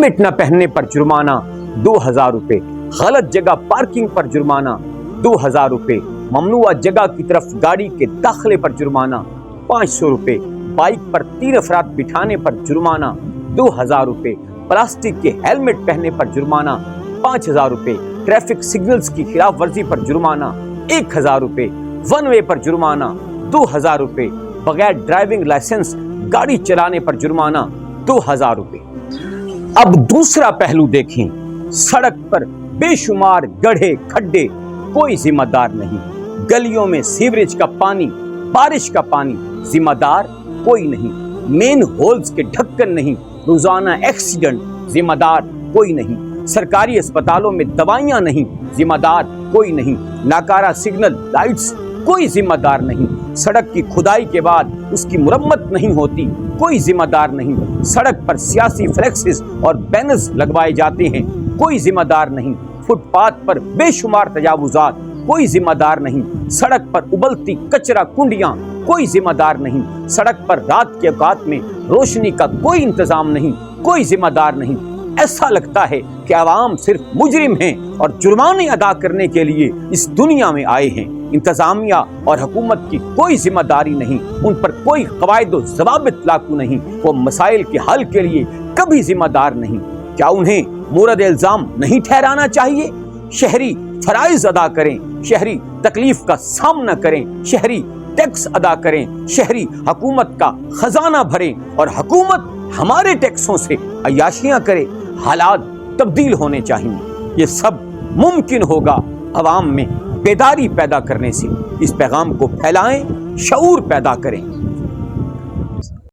Helmet न पहनने पर जुर्माना 2000 रुपए, गलत जगह पार्किंग पर जुर्माना 2000 रुपए, ममनुआ जगह की तरफ गाड़ी के दाखिले पर जुर्माना 500 रुपए, बाइक पर 3 अफराद बिठाने पर जुर्माना 2000 रुपए, प्लास्टिक के हेलमेट पहनने पर जुर्माना 5000 रुपए, ट्रैफिक सिग्नल्स की खिलाफ वर्जी पर जुर्माना 1000 रुपए, वन वे पर जुर्माना 2000 रुपए, बगैर ड्राइविंग लाइसेंस गाड़ी चलाने पर जुर्माना 2000 रुपए। अब दूसरा पहलू देखें, सड़क पर बेशुमार गड्ढे खड्डे, कोई जिम्मेदार नहीं। गलियों में सीवरेज का पानी, बारिश का पानी, जिम्मेदार कोई नहीं। मेन होल्स के ढक्कन नहीं, रोजाना एक्सीडेंट, जिम्मेदार कोई नहीं। सरकारी अस्पतालों में दवाइयां नहीं, जिम्मेदार कोई नहीं। नाकारा सिग्नल लाइट्स, कोई जिम्मेदार नहीं। सड़क की खुदाई के बाद उसकी मुरम्मत नहीं होती, कोई जिम्मेदार नहीं। सड़क पर सियासी फ्लेक्सेस और बैनर्स लगवाए जाते हैं, कोई जिम्मेदार नहीं। फुटपाथ पर बेशुमार तजावुजात, कोई जिम्मेदार नहीं। सड़क पर उबलती कचरा कुंडियां, कोई जिम्मेदार नहीं। सड़क पर रात के औकात में रोशनी का कोई इंतजाम नहीं, कोई जिम्मेदार नहीं। ऐसा लगता है कि आवाम सिर्फ मुजरिम हैं और जुर्माने अदा करने के लिए इस दुनिया में आए हैं। इंतजामिया और हुकूमत की कोई जिम्मेदारी नहीं, उन पर कोई कवायद व ज़वाबित लागू नहीं, वो मसाइल के हल के लिए कभी जिम्मेदार नहीं। क्या उन्हें मुरद इल्जाम नहीं ठहराना चाहिए? शहरी फराइज अदा करें, शहरी तकलीफ का सामना करें, शहरी टैक्स अदा करें, शहरी हुकूमत का खजाना भरें और हुकूमत हमारे टैक्सों से अय्याशियां करे। हालात तब्दील होने चाहिए। ये सब मुमकिन होगा अवाम में बेदारी पैदा करने से। इस पैगाम को फैलाएं, शऊर पैदा करें।